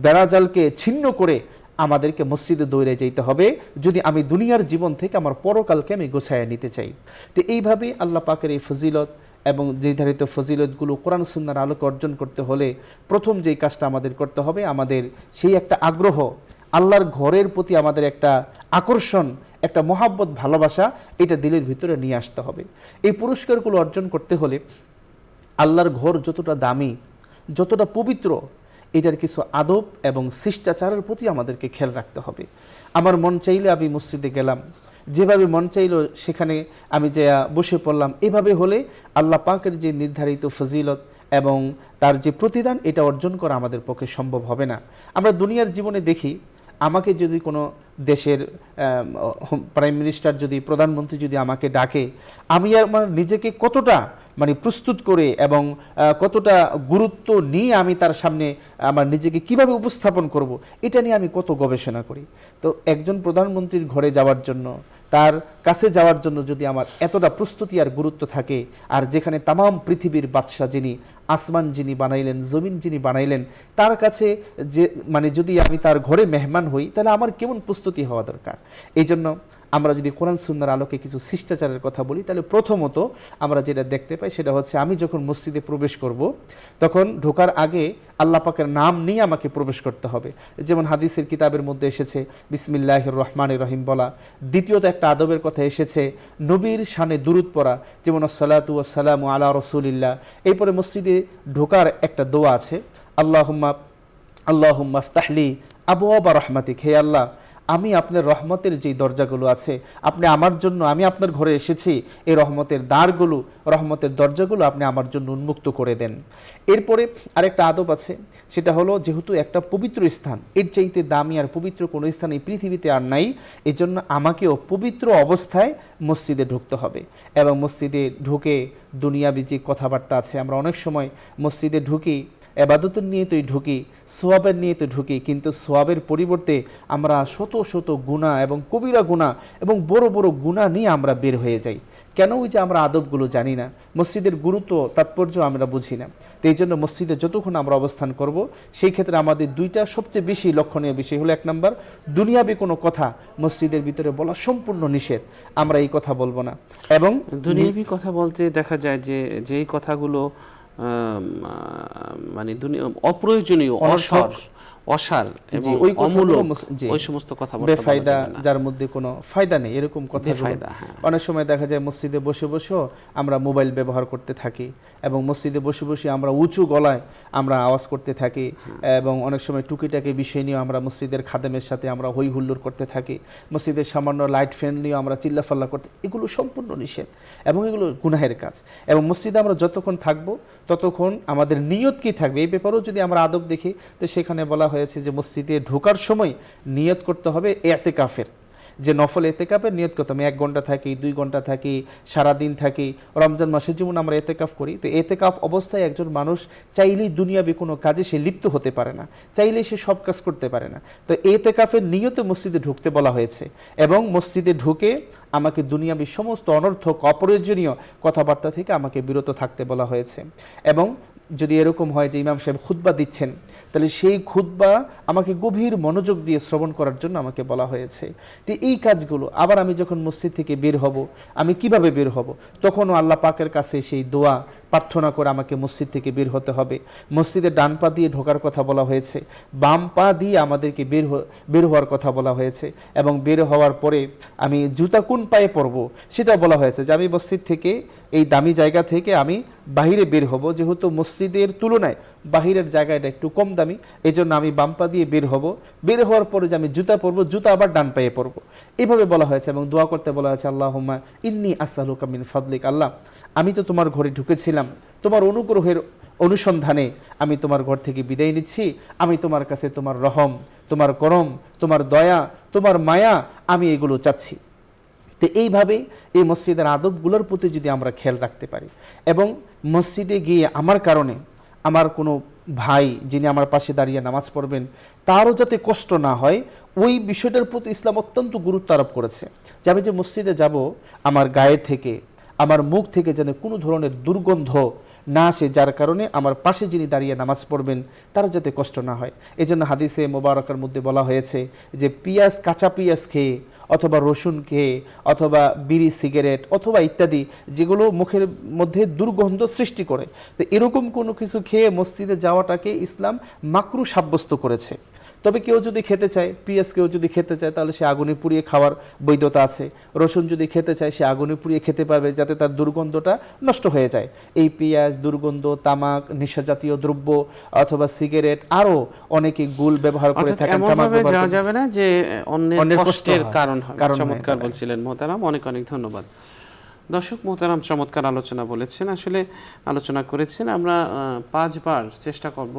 বেড়াজালকে ছিন্ন করে আমাদেরকে মসজিদে দৌড়ে যেতে হবে, যদি আমি দুনিয়ার জীবন থেকে আমার পরকালকে আমি গোছায় নিতে চাই। তো এইভাবে আল্লাহ পাকের এই ফজিলত এবং নির্ধারিত ফজিলতগুলো কোরআন সুন্নাহর আলোকে অর্জন করতে হলে প্রথম যেই কাজটা আমাদের করতে হবে, আমাদের সেই একটা আগ্রহ, আল্লাহর ঘরের প্রতি আমাদের একটা আকর্ষণ, একটা মহাব্বত, ভালোবাসা, এটা দিলের ভিতরে নিয়ে আসতে হবে। এই পুরস্কারগুলো অর্জন করতে হলে আল্লাহর ঘর যতটা দামি, যতটা পবিত্র, এটার কিছু আদব এবং শিষ্টাচারের প্রতি আমাদেরকে খেয়াল রাখতে হবে। আমার মন চাইলে আমি মসজিদে গেলাম, যেভাবে মন চাইল সেখানে আমি যে বসে পড়লাম, এভাবে হলে আল্লাহ পাকের যে নির্ধারিত ফজিলত এবং তার যে প্রতিদান, এটা অর্জন করা আমাদের পক্ষে সম্ভব হবে না। আমরা দুনিয়ার জীবনে দেখি, আমাকে যদি কোনো দেশের প্রাইম মিনিস্টার যদি, প্রধানমন্ত্রী যদি আমাকে ডাকে, আমি আমার নিজেকে কতটা মানে প্রস্তুত করে এবং কতটা গুরুত্ব নিয়ে আমি তার সামনে আমার নিজেকে কিভাবে উপস্থাপন করব, এটা নিয়ে আমি কত গবেষণা করি। তো একজন প্রধানমন্ত্রীর ঘরে যাওয়ার জন্য, তার কাছে যাওয়ার জন্য যদি আমার এতটা প্রস্তুতি আর গুরুত্ব থাকে, আর যেখানে তামাম পৃথিবীর বাদশাহ যিনি, আসমান যিনি বানাইলেন, জমিন যিনি বানাইলেন, তার কাছে যে মানে যদি আমি তার ঘরে মেহমান হই, তাহলে আমার কেমন প্রস্তুতি হওয়া দরকার। এই জন্য আমরা যদি কোরআন সুন্নাহর আলোকে কিছু শিষ্টাচারের কথা বলি, তাহলে প্রথমত আমরা যেটা দেখতে পাই সেটা হচ্ছে, আমি যখন মসজিদে প্রবেশ করব তখন ঢোকার আগে আল্লাহ পাকের নাম নিয়ে আমাকে প্রবেশ করতে হবে। যেমন হাদিসের কিতাবের মধ্যে এসেছে বিসমিল্লাহির রহমানির রহিম বলা। দ্বিতীয়ত একটা আদবের কথা এসেছে নবীর শানে দুরূদ পড়া, যেমন আসসালাতু ওয়াসসালামু আলা রাসূলিল্লাহ। এরপরে মসজিদে ঢোকার একটা দোয়া আছে, আল্লাহুম্মা ইফতাহলি আবওয়াবা রাহমাতিক, হে আল্লাহ, আমি আপনার রহমতের যেই দরজাগুলো আছে, আপনি আমার জন্য, আমি আপনার ঘরে এসেছি, এই রহমতের দ্বারগুলো, রহমতের দরজাগুলো আপনি আমার জন্য উন্মুক্ত করে দেন। এরপরে আরেকটা আদব আছে, সেটা হলো যেহেতু একটা পবিত্র স্থান, এর চাইতে দামি আর পবিত্র কোনো স্থান এই পৃথিবীতে আর নাই, এই জন্য আমাকেও পবিত্র অবস্থায় মসজিদে ঢুকতে হবে। এবং মসজিদে ঢুকে দুনিয়াবি যে কথাবার্তা আছে, আমরা অনেক সময় মসজিদে ঢুকি এবাদতের নিয়ে তো ঢুকি, সোয়াবের নিয়ে তো ঢুকি, কিন্তু সোয়াবের পরিবর্তে আমরা শত শত গুনাহ এবং কবিরা গুনাহ এবং বড় বড় গুনাহ নিয়ে আমরা বের হয়ে যাই। কেন? ওই যে আমরা আদবগুলো জানি না, মসজিদের গুরুত্ব তাৎপর্য আমরা বুঝি না। তো এই জন্য মসজিদে যতক্ষণ আমরা অবস্থান করব, সেই ক্ষেত্রে আমাদের দুইটা সবচেয়ে বেশি লক্ষণীয় বিষয় হলো, এক নম্বর, দুনিয়াবি কোনো কথা মসজিদের ভিতরে বলা সম্পূর্ণ নিষেধ, আমরা এই কথা বলবো না। এবং দুনিয়াবি কথা বলতে দেখা যায় যে যেই কথাগুলো মানে অপ্রয়োজনীয়, অসার এবং অমূলক, ওই সমস্ত কথা বেফায়দা, যার মধ্যে কোনো ফায়দা নেই, এরকম কথা অনেক সময় দেখা যায় মসজিদে বসে বসেও আমরা মোবাইল ব্যবহার করতে থাকি, এবং মসজিদে বসে বসে আমরা উঁচু গলায় আমরা আওয়াজ করতে থাকি, এবং অনেক সময় টুকিটাকি বিষয় নিয়ে আমরা মসজিদের খাদেমের সাথে আমরা হই হুল্লোড় করতে থাকি, মসজিদের সামান্য লাইট ফ্যান নিয়ে আমরা চিল্লাফাল্লা করতে, এগুলো সম্পূর্ণ নিষেধ এবং এগুলো গুনাহের কাজ। এবং মসজিদে আমরা যতক্ষণ থাকবো ততক্ষণ আমাদের নিয়ত কি থাকবে, এই ব্যাপারেও যদি আমরা আদব দেখি, তো সেখানে বলা হয়েছে যে মসজিদে ঢোকার সময় নিয়ত করতে হবে ইতিকাফের, যে নফল এতেকাফের নিয়ত করতে হবে। 1 ঘন্টা থাকি, 2 ঘন্টা থাকি, সারাদিন থাকি, রমজান মাসে যেমন আমরা এতেকাফ করি, তো এতেকাফ অবস্থায় একজন মানুষ চাইলেই দুনিয়াবি কোনো কাজে সে লিপ্ত হতে পারে না, চাইলেই সে সব কাজ করতে পারে না। তো এতেকাফের নিয়তে মসজিদে ঢুকতে বলা হয়েছে, এবং মসজিদে ঢুকে আমাকে দুনিয়াবি সমস্ত অনর্থক অপ্রয়োজনীয় কথাবার্তা থেকে আমাকে বিরত থাকতে বলা হয়েছে। এবং যদি এরকম হয় যে ইমাম সাহেব খুতবা দিচ্ছেন, তাহলে সেই খুতবা আমাকে গভীর মনোযোগ দিয়ে শ্রবণ করার জন্য আমাকে বলা হয়েছে। তো এই কাজগুলো আবার আমি যখন মসজিদ থেকে বের হব, আমি কিভাবে বের হব? তখনও আল্লাহ পাকের কাছে সেই দোয়া প্রার্থনা করে আমাকে মসজিদ থেকে বের হতে হবে। মসজিদে ডান পা দিয়ে ঢোকার কথা বলা হয়েছে, বাম পা দিয়ে আমাদেরকে বের হওয়ার কথা বলা হয়েছে, এবং বের হওয়ার পরে আমি জুতা কোন পায়ে পরব সেটা বলা হয়েছে, যে আমি মসজিদ থেকে এই দামি জায়গা থেকে আমি বাহিরে বের হব, যেহেতু মসজিদের তুলনায় বাহিরের জায়গাটা একটু কম দামি, এই জন্য আমি বাম পা দিয়ে বের হব। বের হওয়ার পরে যে আমি জুতা পরবো, জুতা আবার ডান পায়ে পরবো, এইভাবে বলা হয়েছে। এবং দোয়া করতে বলা হয়েছে, আল্লাহুম্মা ইন্নী আসআলুকা মিন ফাদলিক, আল্লাহ আমি তো তোমার ঘরে ঢুকেছিলাম, তোমার অনুগ্রহের অনুসন্ধানে আমি তোমার ঘর থেকে বিদায় নিচ্ছি, আমি তোমার কাছে তোমার রহম, তোমার করম, তোমার দয়া, তোমার মায়া, আমি এগুলো চাচ্ছি। তো এইভাবে এই মসজিদের আদবগুলোর প্রতি যদি আমরা খেয়াল রাখতে পারি, এবং মসজিদে গিয়ে আমার কারণে আমার কোনো ভাই যিনি আমার পাশে দাঁড়িয়ে নামাজ পড়বেন তারও যাতে কষ্ট না হয়, ওই বিষয়টার প্রতি ইসলাম অত্যন্ত গুরুত্ব আরোপ করেছে। যে আমি যে মসজিদে যাব, আমার গায়ে থেকে, আমার মুখ থেকে যেন কোনো ধরনের দুর্গন্ধ না আসে, যার কারণে আমার পাশে যিনি দাঁড়িয়ে নামাজ পড়বেন তার যাতে কষ্ট না হয়। এই জন্য হাদিসে মোবারকের মধ্যে বলা হয়েছে যে পেঁয়াজ, কাঁচা পেঁয়াজ খেয়ে অথবা রসুন খেয়ে অথবা বিড়ি, সিগারেট অথবা ইত্যাদি যেগুলো মুখের মধ্যে দুর্গন্ধ সৃষ্টি করে, তো এরকম কোনো কিছু খেয়ে মসজিদে যাওয়াটাকে ইসলাম মাকরু সাব্যস্ত করেছে। তবে কেউ যদি খেতে চায়, পেঁয়াজ কেউ যদি খেতে চায়, তাহলে সে আগুনে পুড়িয়ে খাওয়ার বৈধতা আছে। রসুন যদি খেতে চায়, সে আগুনে পুড়িয়ে খেতে পারবে, যাতে তার দুর্গন্ধটা নষ্ট হয়ে যায়। এই পেঁয়াজ, দুর্গন্ধ, তামাক, নেশাজাতীয় দ্রব্য অথবা সিগারেট, আরও অনেকে গুল ব্যবহার করে থাকেন, তামাক ব্যবহার যাওয়া যাবে না যে অন্যের কষ্টের কারণ হবে। কারণ চমৎকার বলছিলেন মোহতারাম, অনেক অনেক ধন্যবাদ। দর্শক মোহতারাম চমৎকার আলোচনা বলেছেন, আসলে আলোচনা করেছেন। আমরা 5 বার চেষ্টা করব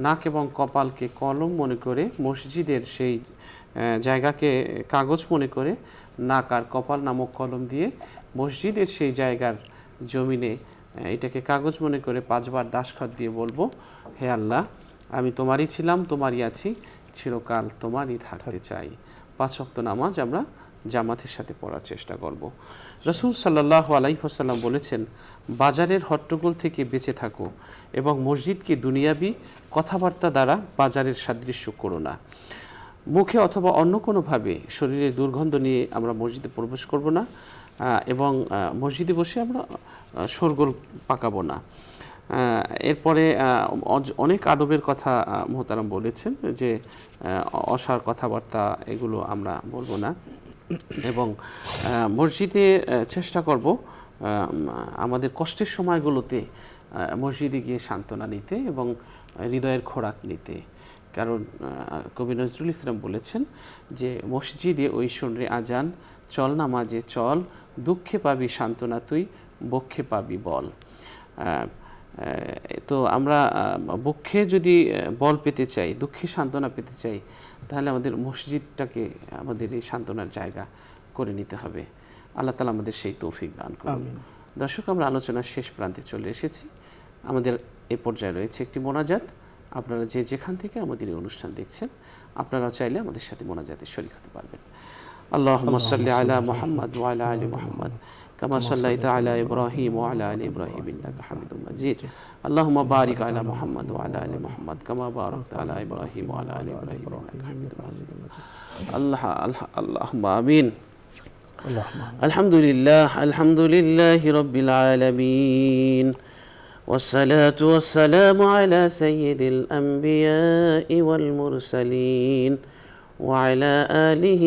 নাক এবং কপালকে কলম মনে করে, মসজিদের সেই জায়গাকে কাগজ মনে করে, নাক আর কপাল নামক কলম দিয়ে মসজিদের সেই জায়গার জমিনে এটাকে কাগজ মনে করে 5 বার দাশখত দিয়ে বলবো, হে আল্লাহ, আমি তোমারই ছিলাম, তোমারই আছি, চিরকাল তোমারই থাকতে চাই। 5 ওয়াক্ত নামাজ আমরা জামাতের সাথে পড়ার চেষ্টা করব। রাসূল সাল্লাল্লাহু আলাইহি ওয়াসাল্লাম বলেছেন, বাজারের হট্টগোল থেকে বেঁচে থাকো এবং মসজিদকে দুনিয়াবি কথাবার্তা দ্বারা বাজারের সাদৃশ্য করো না। মুখে অথবা অন্য কোনোভাবে শরীরের দুর্গন্ধ নিয়ে আমরা মসজিদে প্রবেশ করব না, এবং মসজিদে বসে আমরা শোরগোল পাকাবো না। এরপরে অনেক আদবের কথা মোহতারাম বলেছেন, যে অসার কথাবার্তা এগুলো আমরা বলবো না, এবং মসজিদে চেষ্টা করব আমাদের কষ্টের সময়গুলোতে মসজিদে গিয়ে সান্ত্বনা নিতে এবং হৃদয়ের খোরাক নিতে। কারণ কবি নজরুল ইসলাম বলেছেন যে, মসজিদে ওই শুনরে আজান, চল নামাজে চল, দুঃখে পাবি সান্ত্বনা তুই, বক্ষে পাবি বল। তো আমরা বক্ষে যদি বল পেতে চাই, দুঃখে সান্ত্বনা পেতে চাই, তাহলে আমাদের মসজিদটাকে আমাদের এই সান্ত্বনার জায়গা করে নিতে হবে। আল্লাহ তাআলা আমাদের সেই তৌফিক দান করুন। দর্শক, আমরা আলোচনার শেষ প্রান্তে চলে এসেছি। আমাদের এ পর্যায়ে রয়েছে একটি মোনাজাত। আপনারা যে যেখান থেকে আমাদের এই অনুষ্ঠান দেখছেন, আপনারা চাইলে আমাদের সাথে মোনাজাতে শরীক হতে পারবেন। আল্লাহুম্মা সাল্লি আলা মুহাম্মাদ ওয়া আলা আলি মুহাম্মাদ কামা সাল্লাইতা আলা ইব্রাহিম ওয়া আলা আলি ইব্রাহিম ইন্নাকা হামিদুম মাজিদ। আল্লাহুম্মা বারিক আলা মুহাম্মাদ ওয়া আলা আলি মুহাম্মাদ কামা বারাকতা আলা ইব্রাহিম ওয়া আলা আলি ইব্রাহিম ইন্নাকা হামিদুম মাজিদ। আল্লাহুম্মা আমিন। আলহামদুলিল্লাহি রাব্বিল আলামিন। والصلاة والسلام على سيد الأنبياء والمرسلين وعلى آله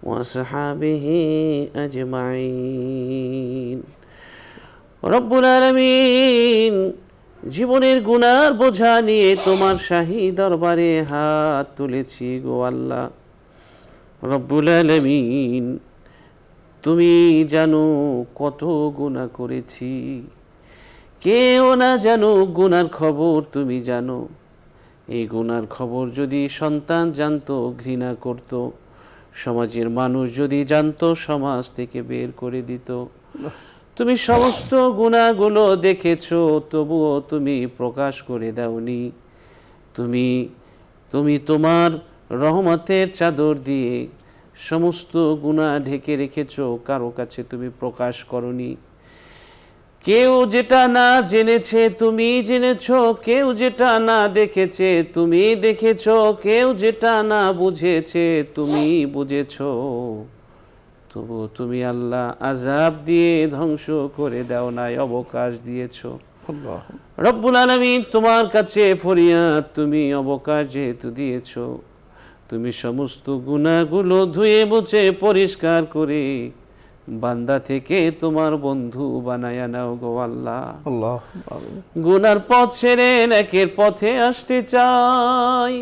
وصحابه أجمعين رب العالمين। জীবনের গুনার বোঝা নিয়ে তোমার শাহী দরবারে হাত তুলেছি গো আল্লাহ রব্বুল আলামিন। তুমি জানো কত গুনাহ করেছি, কেউ না জানো গুনার খবর তুমি জানো। এই গুনার খবর যদি সন্তান জানতো ঘৃণা করত, সমাজের মানুষ যদি জানতো সমাজ থেকে বের করে দিত। তুমি সমস্ত গুনাহগুলো দেখেছো, তবুও তুমি প্রকাশ করে দাওনি। তুমি তোমার রহমতের চাদর দিয়ে সমস্ত গুনাহ ঢেকে রেখেছো, কারো কাছে তুমি প্রকাশ করনি। কেউ যেটা না জেনেছে তুমি জেনেছো, কেউ যেটা না দেখেছে তুমি দেখেছো, কেউ যেটা না বুঝেছে তুমি বুঝেছো, তবু তুমি আল্লাহ আযাব দিয়ে ধ্বংস করে দাও নাই, অবকাশ দিয়েছো। আল্লাহ রব্বুল আলামিন, তোমার কাছে ফরিয়াদ, তুমি অবকাশ যেহেতু দিয়েছো, তুমি সমস্ত গুনাহগুলো ধুয়ে মুছে পরিষ্কার করে বান্দা থেকে তোমার বন্ধু বানায়া নাও গো আল্লাহ। আল্লাহ আমিন। গুনার পথ ছেড়ে নেকের পথে আসতে চাই,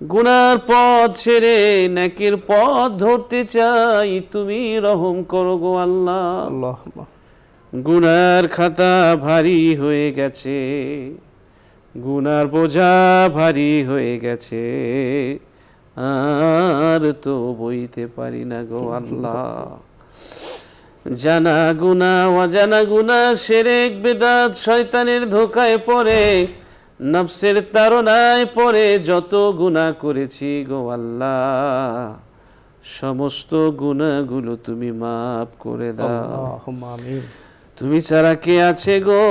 গুনার পথ ছেড়ে নেকের পথ ধরতে চাই, তুমি রহম করো গো আল্লাহ। আল্লাহ আল্লাহ। গুনার খাতা ভারী হয়ে গেছে, গুনার বোঝা ভারী হয়ে গেছে, আর তো বইতে পারি না গো আল্লাহ। জানা গুনাহ অজানা গুনাহ, শিরক বিদআত শয়তানের ধোকায় পড়ে, নফসের তাড়নায় পড়ে যত গুনাহ করেছি গো আল্লাহ, সমস্ত গুনাহগুলো তুমি মাফ করে দাও। আল্লাহুম্মা আমিন। তুমি ছাড়া কে আছে গো,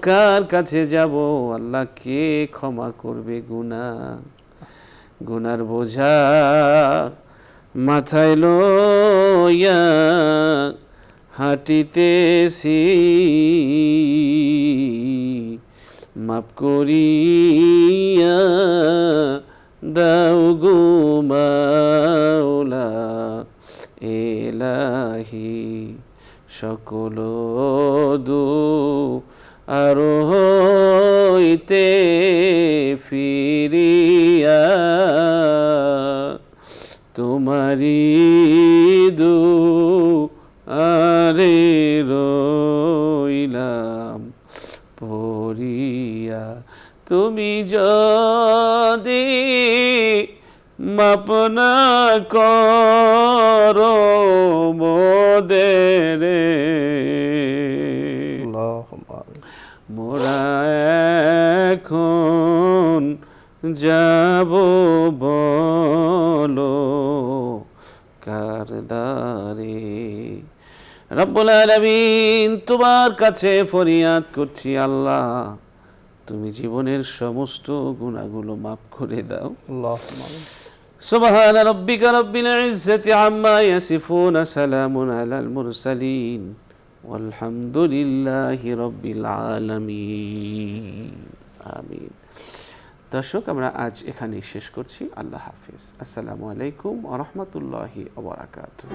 কার কাছে যাব আল্লাহ, কে ক্ষমা করবে গুনাহ? গুনার বোঝা মাথায় লইয়া হাঁটিতেছি, মাপ করিয়া দাও গো মাওলা এলাহি, সকল আর হইতে ফিরিয়া তোমারি দুআরে রইলাম পড়িয়া। তুমি যদি মাপ না করো মোদেরে, আল্লাহুম্মা আমিন। মোরা এখন যাব বলো কার দ্বারে। রব্বুল আলামিন, তোমার কাছে ফরিয়াদ করছি আল্লাহ, তুমি জীবনের সমস্ত গুনাহগুলো মাফ করে দাও। আল্লাহুম্মা আমিন। সুবহান রাব্বিকা রাব্বিল ইজ্জাতি আম্মা ইয়াসিফুন, সালামুন আলাল মুরসালিন, ওয়ালহামদুলিল্লাহি রাব্বিল আলামিন। আমিন। দর্শক, আমরা আজ এখানেই শেষ করছি। আল্লাহ হাফিজ। আসসালামু আলাইকুম ওয়া রাহমাতুল্লাহি ওয়া বারাকাতুহু।